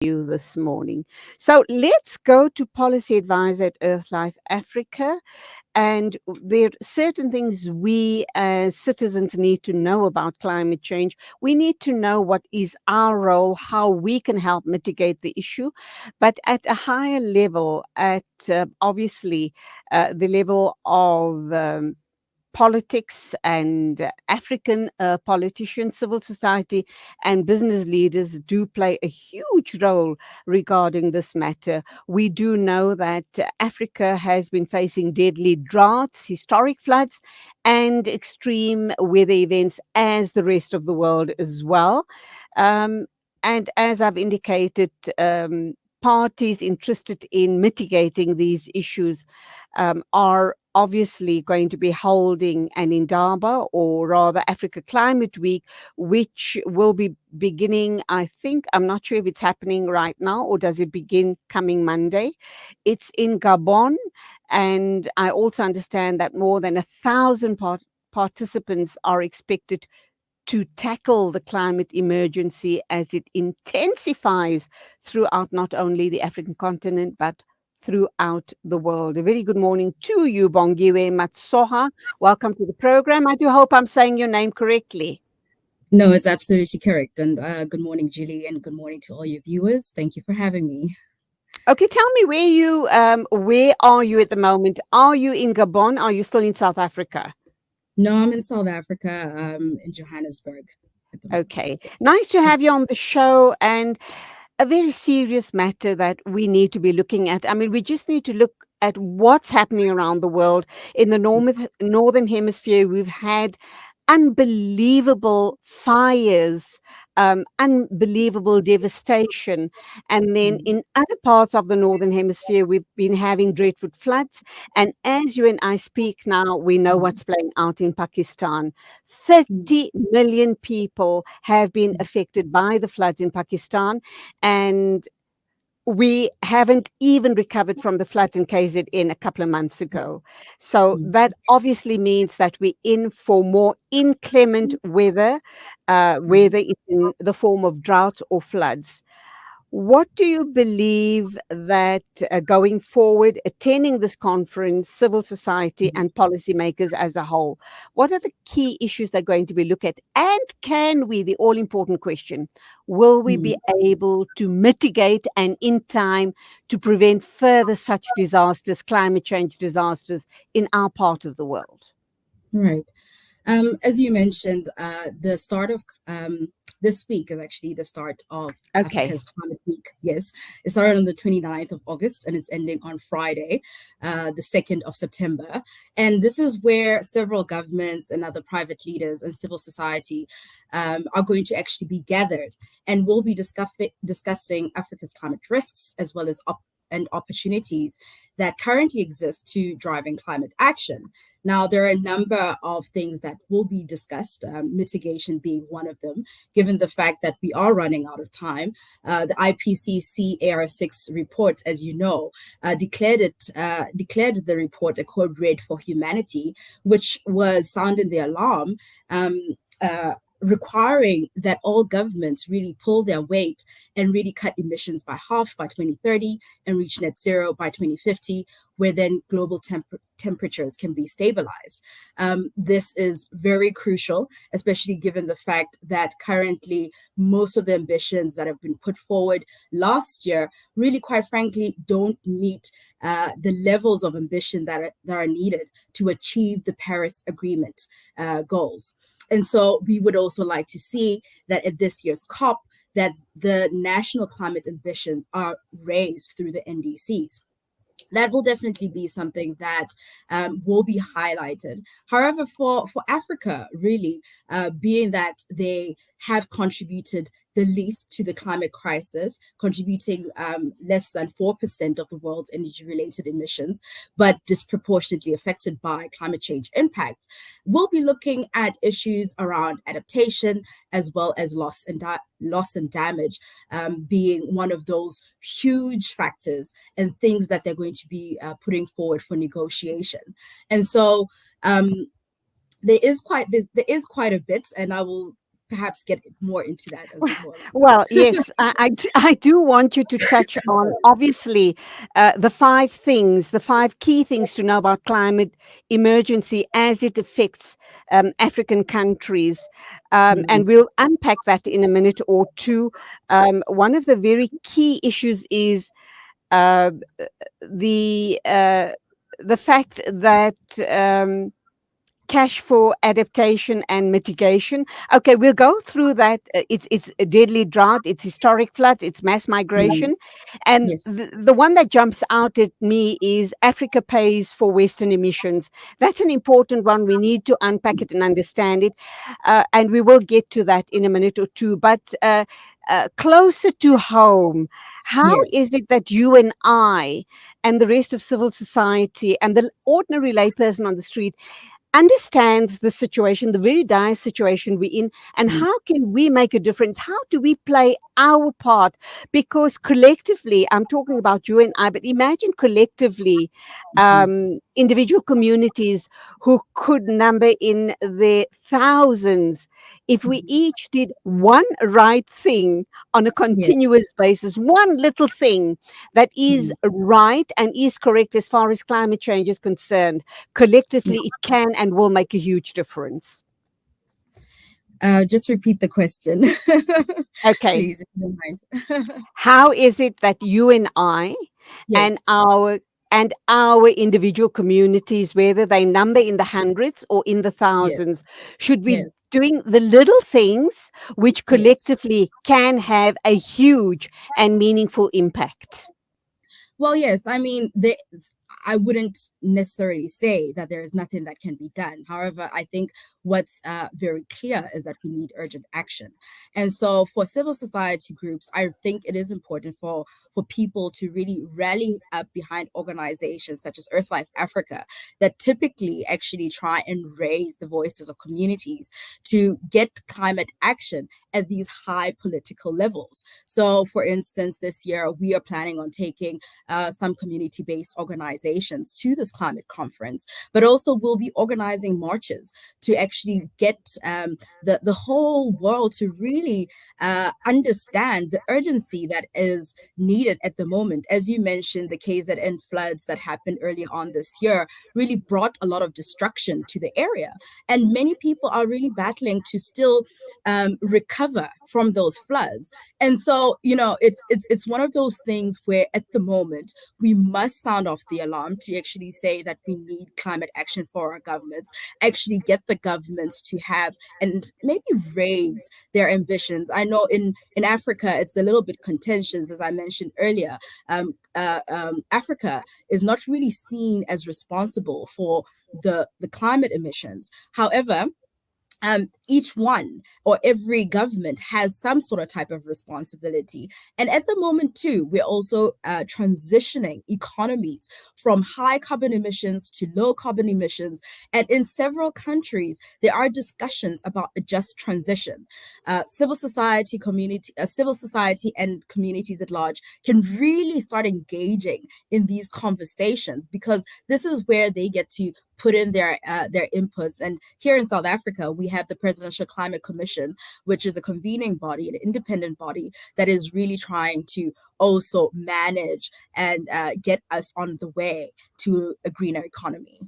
you this morning. So let's go to policy advisor at Earthlife Africa. And there are certain things we as citizens need to know about climate change. We need to know what is our role, how we can help mitigate the issue, but at a higher level, at obviously the level of politics and African politicians, civil society, and business leaders do play a huge role regarding this matter. We do know that Africa has been facing deadly droughts, historic floods, and extreme weather events, as the rest of the world as well. Um, and as I've indicated, parties interested in mitigating these issues are obviously going to be holding an Indaba, or rather Africa Climate Week, which will be beginning, I think, I'm not sure if it's happening right now or does it begin coming Monday. It's in Gabon, and I also understand that more than 1,000 participants are expected to tackle the climate emergency as it intensifies throughout not only the African continent, but throughout the world. A very good morning to you, Bongiwe Matsoha. Welcome to the program. I do hope I'm saying your name correctly. No, it's absolutely correct. And good morning, Julie, and good morning to all your viewers. Thank you for having me. Okay, tell me where are you at the moment? Are you in Gabon? Are you still in South Africa? No, I'm in South Africa, in Johannesburg at the moment. Okay, nice to have you on the show, and a very serious matter that we need to be looking at. I mean, we just need to look at what's happening around the world. In the Yes. northern hemisphere, we've had unbelievable fires, unbelievable devastation. And then Mm, in other parts of the northern hemisphere, we've been having dreadful floods. And as you and I speak now, we know mm, what's playing out in Pakistan. mm, 30 million people have been mm, affected by the floods in Pakistan. And we haven't even recovered from the floods in KZN a couple of months yes. ago. So Mm, that obviously means that we're in for more inclement weather, mm, whether it's in the form of drought or floods. What do you believe that going forward, attending this conference, civil society mm, and policymakers as a whole, what are the key issues they're going to be looked at? And can we, the all important question, will we be mm. able to mitigate and in time to prevent further such disasters, climate change disasters in our part of the world? Right. As you mentioned, the start of this week is actually the start of Okay. Africa's Climate Week. Yes, it started on the 29th of August and it's ending on Friday, the 2nd of September. And this is where several governments and other private leaders and civil society are going to actually be gathered, and we'll be discussing Africa's climate risks as well as and opportunities that currently exist to driving climate action. Now, there are a number of things that will be discussed, mitigation being one of them, given the fact that we are running out of time. The IPCC AR6 report, as you know, declared the report a code red for humanity, which was sounding the alarm. Um, uh, Requiring that all governments really pull their weight and really cut emissions by half by 2030 and reach net zero by 2050, where then global temperatures can be stabilized. This is very crucial, especially given the fact that currently most of the ambitions that have been put forward last year really, quite frankly, don't meet the levels of ambition that are needed to achieve the Paris Agreement goals. And so we would also like to see that at this year's COP, that the national climate ambitions are raised through the NDCs. That will definitely be something that will be highlighted. However, for Africa, really, being that they have contributed the least to the climate crisis, contributing less than 4% of the world's energy-related emissions, but disproportionately affected by climate change impacts, we'll be looking at issues around adaptation as well as loss and damage, being one of those huge factors and things that they're going to be putting forward for negotiation. And so there is quite a bit, and I will perhaps get more into that as we go along. Well, yes, I do want you to touch on, obviously, the five things, the five key things to know about climate emergency as it affects African countries. And Mm, we'll unpack that in a minute or two. One of the very key issues is uh, the uh, the fact that cash for adaptation and mitigation. Okay, we'll go through that. It's a deadly drought, it's historic floods, it's mass mm, migration, and yes, the one that jumps out at me is Africa pays for Western emissions. That's an important one. We need to unpack it and understand it, and we will get to that in a minute or two. But closer to home, how yes. is it that you and I and the rest of civil society and the ordinary layperson on the street understands the situation, the very dire situation we're in, and Mm, how can we make a difference? How do we play our part? Because collectively, I'm talking about you and I, but imagine collectively, mm, individual communities who could number in the thousands. If we mm, each did one right thing on a yes. continuous basis, one little thing that is Mm, right and is correct as far as climate change is concerned, yeah. collectively it can and will make a huge difference. Just repeat the question, Okay. please, if you don't mind. How is it that you and I and Yes, our individual communities, whether they number in the hundreds or in the yes, thousands, should be yes, doing the little things which yes. collectively can have a huge and meaningful impact? Well, yes. I mean, I wouldn't necessarily say that there is nothing that can be done. However, I think what's very clear is that we need urgent action. And so, for civil society groups, I think it is important for people to really rally up behind organizations such as Earthlife Africa that typically actually try and raise the voices of communities to get climate action at these high political levels. So, for instance, this year we are planning on taking some community based organizations to this climate conference, but also we'll be organizing marches to actually get the whole world to really understand the urgency that is needed at the moment. As you mentioned, the KZN floods that happened earlier on this year really brought a lot of destruction to the area. And many people are really battling to still recover from those floods. And so, it's one of those things where at the moment we must sound off the alarm to actually say that we need climate action for our governments, actually get the governments to have and maybe raise their ambitions. I know in Africa it's a little bit contentious, as I mentioned earlier. Africa is not really seen as responsible for the climate emissions. However, each one or every government has some sort of type of responsibility. And at the moment, too, we're also transitioning economies from high carbon emissions to low carbon emissions. And in several countries, there are discussions about a just transition. Civil society and communities at large can really start engaging in these conversations because this is where they get to put in their inputs. And here in South Africa, we have the Presidential Climate Commission, which is a convening body, an independent body that is really trying to also manage and get us on the way to a greener economy.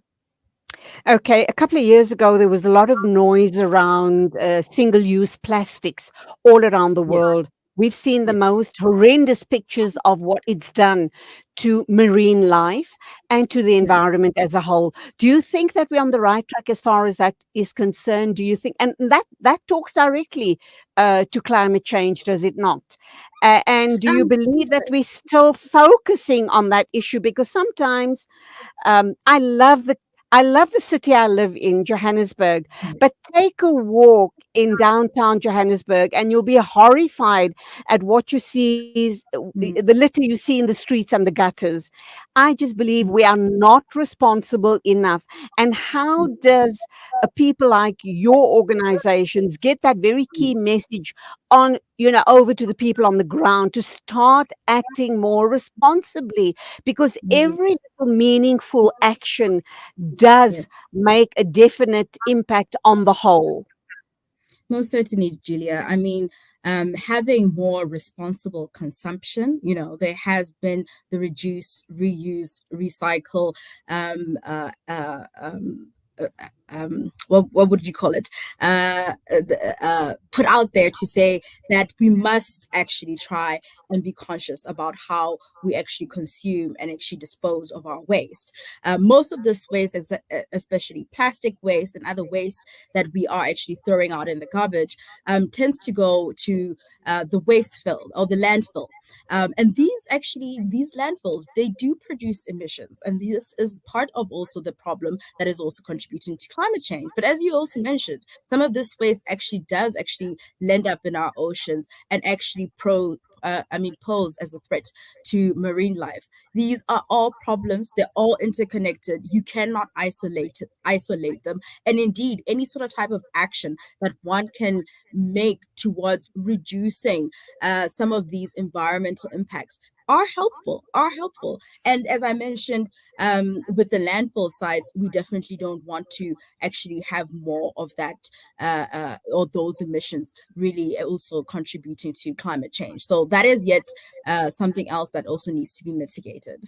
Okay, a couple of years ago, there was a lot of noise around single use plastics all around the Yes, world. We've seen the yes, most horrendous pictures of what it's done to marine life and to the yes. environment as a whole. Do you think that we're on the right track as far as that is concerned? Do you think, and that talks directly to climate change, does it not? And do you believe that we're still focusing on that issue? Because sometimes um, I love the I love the city I live in, Johannesburg. But take a walk in downtown Johannesburg, and you'll be horrified at what you see, the Mm, litter you see in the streets and the gutters. I just believe mm, we are not responsible enough. And how does a people like your organizations get that very mm, key message on, over to the people on the ground to start acting more responsibly? Because mm, every little meaningful action does yes. make a definite impact on the whole. Most certainly, Julia. I mean, having more responsible consumption, there has been the reduce, reuse, recycle, um, uh, uh, um, uh, what would you call it? Put out there to say that we must actually try and be conscious about how we actually consume and actually dispose of our waste. Most of this waste, especially plastic waste and other waste that we are actually throwing out in the garbage, tends to go to the waste field or the landfill. And these landfills, they do produce emissions. And this is part of also the problem that is also contributing to climate change. But as you also mentioned, some of this waste actually does actually land up in our oceans and actually pose as a threat to marine life. These are all problems. They're all interconnected. You cannot isolate them. And indeed, any sort of type of action that one can make towards reducing some of these environmental impacts are helpful. And as I mentioned, with the landfill sites, we definitely don't want to actually have more of that or those emissions really also contributing to climate change. So that is yet something else that also needs to be mitigated.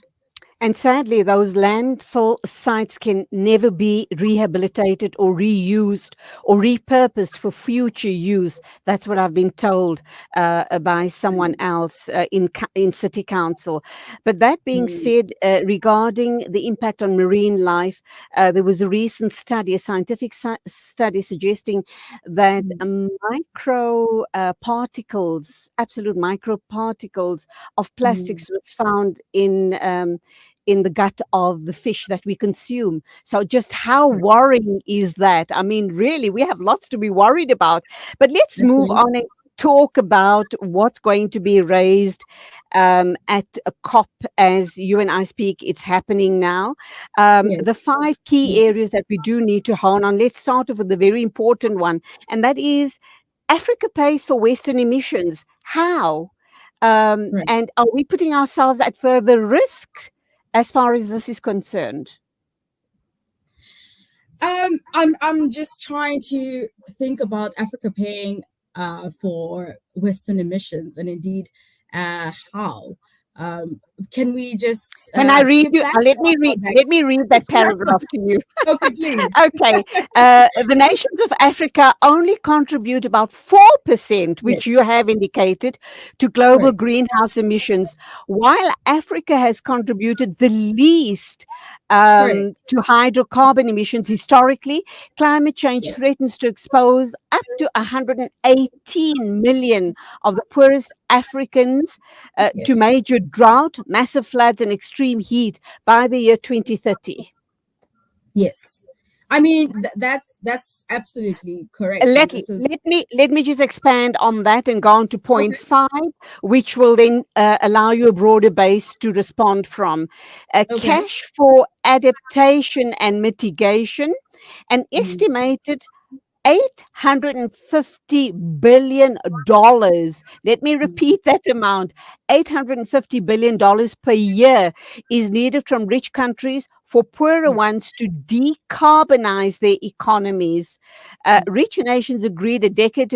And sadly, those landfill sites can never be rehabilitated or reused or repurposed for future use. That's what I've been told by someone Mm, else in city council. But that being mm, said, regarding the impact on marine life, there was a recent study, a scientific study suggesting that mm, micro particles, absolute microparticles of mm. plastics was found in the gut of the fish that we consume. So, just how Right. worrying is that? I mean, really, we have lots to be worried about. But let's move on Absolutely. and talk about what's going to be raised at a COP as you and I speak. It's happening now. The Yes. five key Mm, areas that we do need to hone on. Let's start off with the very important one, and that is Africa pays for Western emissions. How? right. And are we putting ourselves at further risk as far as this is concerned? I'm just trying to think about Africa paying for Western emissions, and indeed how. Um, can we just Can I read skip you? that Let me or read. go back? Let me read that paragraph to you. Okay, please. Okay. The nations of Africa only contribute about 4%, Yes, which you have indicated, to global correct. greenhouse emissions, while Africa has contributed the least Correct. to hydrocarbon emissions historically. Climate change Yes. threatens to expose up to 118 million of the poorest Africans to Yes. major drought, massive floods, and extreme heat by the year 2030. Yes. I mean, that's absolutely correct, let and this is let me just expand on that and go on to point okay. 5, which will then allow you a broader base to respond from. Okay. Cash for adaptation and mitigation, an Mm, estimated $850 billion. Let me mm, repeat that amount. $850 billion per year is needed from rich countries for poorer yes. ones to decarbonize their economies. Mm, Rich nations agreed a decade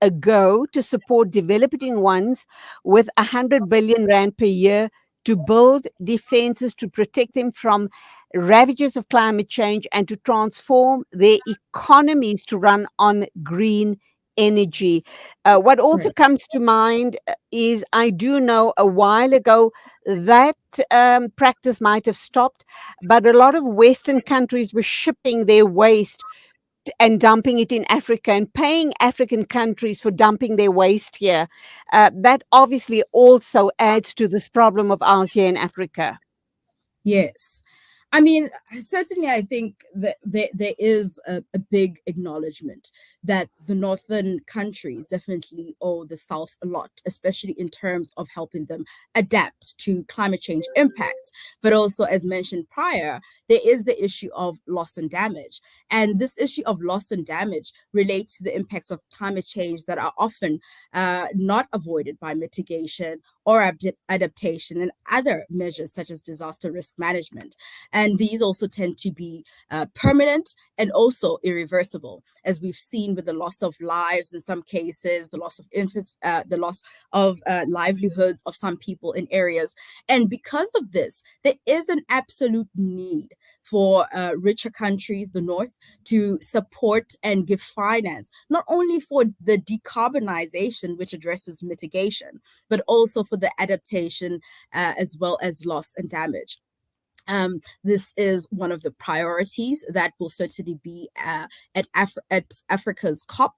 ago to support developing ones with 100 billion rand per year to build defenses to protect them from ravages of climate change and to transform their economies to run on green energy. What also right. comes to mind is I do know a while ago that practice might have stopped, but a lot of Western countries were shipping their waste and dumping it in Africa and paying African countries for dumping their waste here. That obviously also adds to this problem of ours here in Africa. Yes. I mean, certainly, I think that there is a big acknowledgement that the northern countries definitely owe the south a lot, especially in terms of helping them adapt to climate change impacts. But also, as mentioned prior, there is the issue of loss and damage. And this issue of loss and damage relates to the impacts of climate change that are often not avoided by mitigation or adaptation, and other measures such as disaster risk management. And these also tend to be permanent and also irreversible, as we've seen with the loss of lives in some cases, the loss of the loss of livelihoods of some people in areas. And because of this, there is an absolute need for richer countries, the North, to support and give finance, not only for the decarbonization, which addresses mitigation, but also for the adaptation as well as loss and damage. This is one of the priorities that will certainly be at Africa's COP.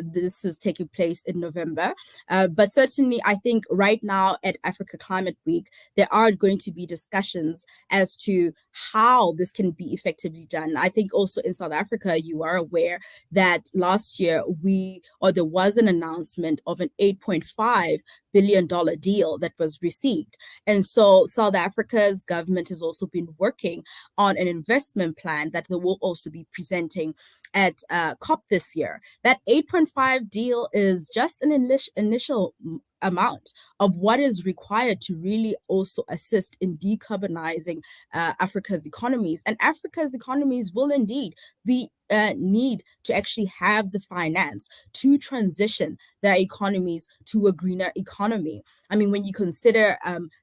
This is taking place in November. But certainly, I think right now at Africa Climate Week, there are going to be discussions as to how this can be effectively done. I think also in South Africa, you are aware that last year there was an announcement of an $8.5 billion deal that was received. And so South Africa's government has also been working on an investment plan that they will also be presenting at COP this year. That 8.5 deal is just an initial amount of what is required to really also assist in decarbonizing Africa's economies. And Africa's economies will indeed be need to actually have the finance to transition their economies to a greener economy. I mean, when you consider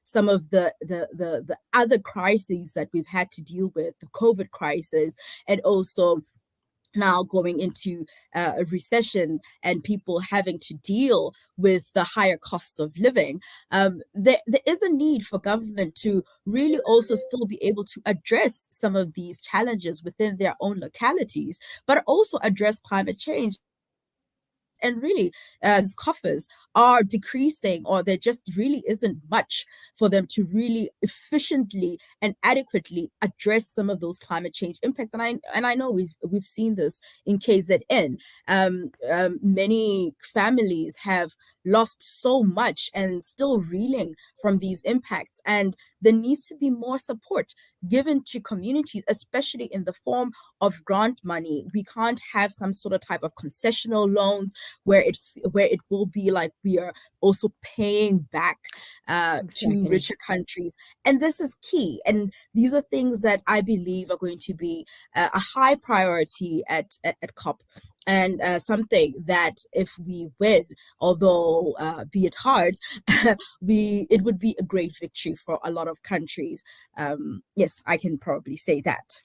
some of the other crises that we've had to deal with, the COVID crisis, and also now going into a recession and people having to deal with the higher costs of living, there is a need for government to really also still be able to address some of these challenges within their own localities, but also address climate change. And really, coffers are decreasing, or there just really isn't much for them to really efficiently and adequately address some of those climate change impacts. And I know we've seen this in KZN. Many families have lost so much and still reeling from these impacts, and there needs to be more support given to communities, especially in the form of grant money. We can't have some sort of type of concessional loans where it will be like we are also paying back to Exactly. richer countries. And this is key. And these are things that I believe are going to be a high priority at COP. And something that if we win, although be it hard, it would be a great victory for a lot of countries. Yes, I can probably say that.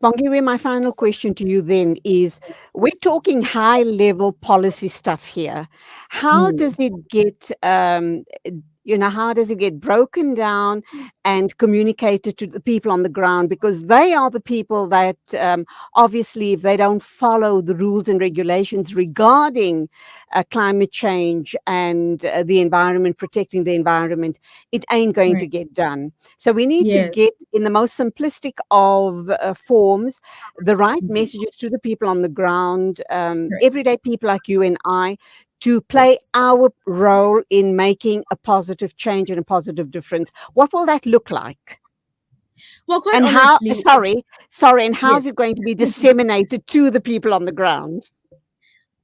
Bongiwe, my final question to you then is, we're talking high level policy stuff here. How Mm, does it get, how does it get broken down and communicated to the people on the ground? Because they are the people that, obviously, if they don't follow the rules and regulations regarding climate change and the environment, protecting the environment, it ain't going to right. get done. So we need to Yes. get, in the most simplistic of forms, the right Mhm. messages to the people on the ground, Correct. everyday people like you and I, to play Yes. our role in making a positive change and a positive difference. What will that look like? Well, quite And how, honestly, sorry, and how's yes. it going to be disseminated to the people on the ground?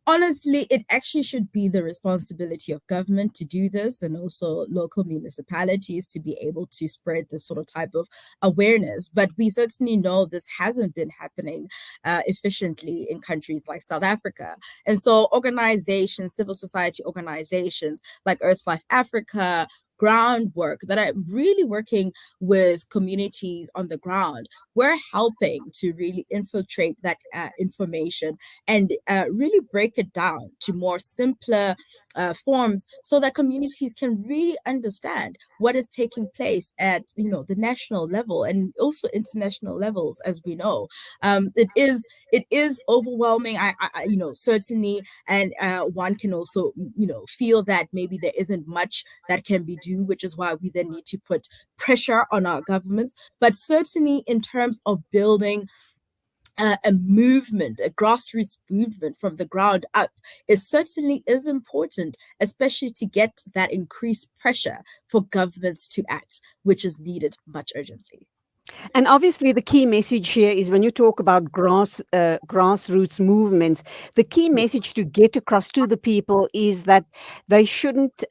Honestly, it actually should be the responsibility of government to do this, and also local municipalities to be able to spread this sort of type of awareness. But we certainly know this hasn't been happening efficiently in countries like South Africa. And so organizations, civil society organizations like Earthlife Africa, groundwork that are really working with communities on the ground, we're helping to really infiltrate that information and really break it down to more simpler forms, so that communities can really understand what is taking place at the national level and also international levels. As we know, it is overwhelming. Certainly, and one can also feel that maybe there isn't much that can be done, which is why we then need to put pressure on our governments. But certainly, in terms of building a movement, a grassroots movement from the ground up, it certainly is important, especially to get that increased pressure for governments to act, which is needed much urgently. And obviously, the key message here is when you talk about grassroots movements, the key Yes. message to get across to the people is that they shouldn't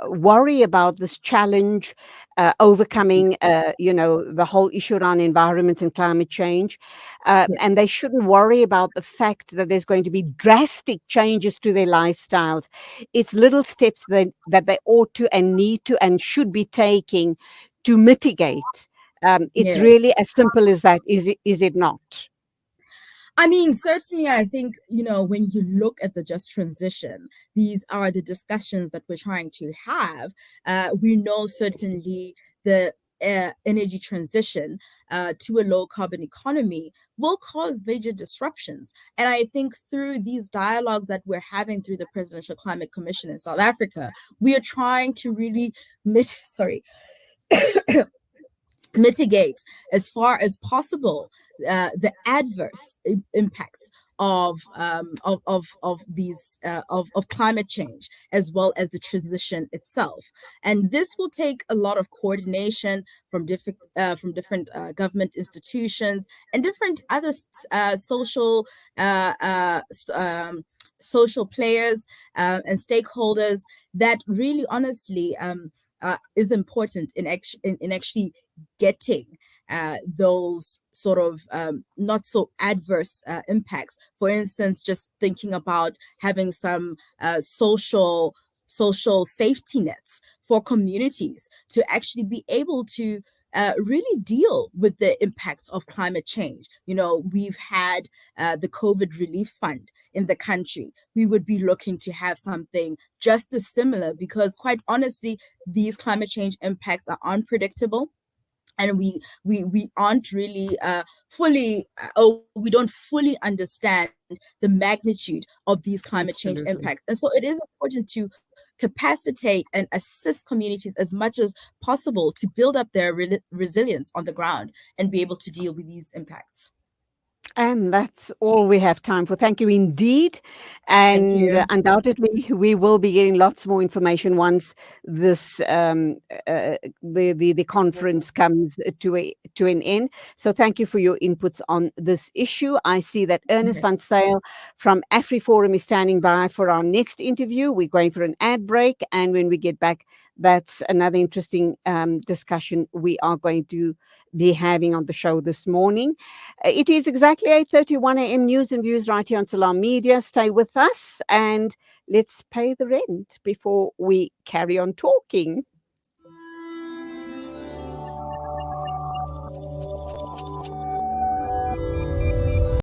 worry about this challenge, overcoming, the whole issue around environment and climate change, and Yes. they shouldn't worry about the fact that there's going to be drastic changes to their lifestyles. It's little steps that they ought to and need to and should be taking to mitigate. It's Yes. really as simple as that, is it not? I mean, certainly, I think, when you look at the just transition, these are the discussions that we're trying to have. We know certainly the energy transition to a low carbon economy will cause major disruptions. And I think through these dialogues that we're having through the Presidential Climate Commission in South Africa, we are trying to really sorry, mitigate as far as possible the adverse impacts of these of climate change, as well as the transition itself. And this will take a lot of coordination from different government institutions and different other social uh, uh, social players and stakeholders that really honestly is important in actually getting those sort of not so adverse impacts. For instance, just thinking about having some social safety nets for communities to actually be able to really deal with the impacts of climate change. We've had the COVID relief fund in the country. We would be looking to have something just as similar, because quite honestly, these climate change impacts are unpredictable, and we aren't really fully or we don't fully understand the magnitude of these climate change impacts. Absolutely. And so it is important to capacitate and assist communities as much as possible to build up their resilience on the ground and be able to deal with these impacts. And that's all we have time for. Thank you indeed. Thank And you. undoubtedly, we will be getting lots more information once this the conference comes to an end. So thank you for your inputs on this issue. I see that Ernest Okay. van Sale from AfriForum is standing by for our next interview. We're going for an ad break, and when we get back, that's another interesting discussion we are going to be having on the show this morning. It is exactly 8:31 a.m. News and views right here on Salam Media. Stay with us and let's pay the rent before we carry on talking.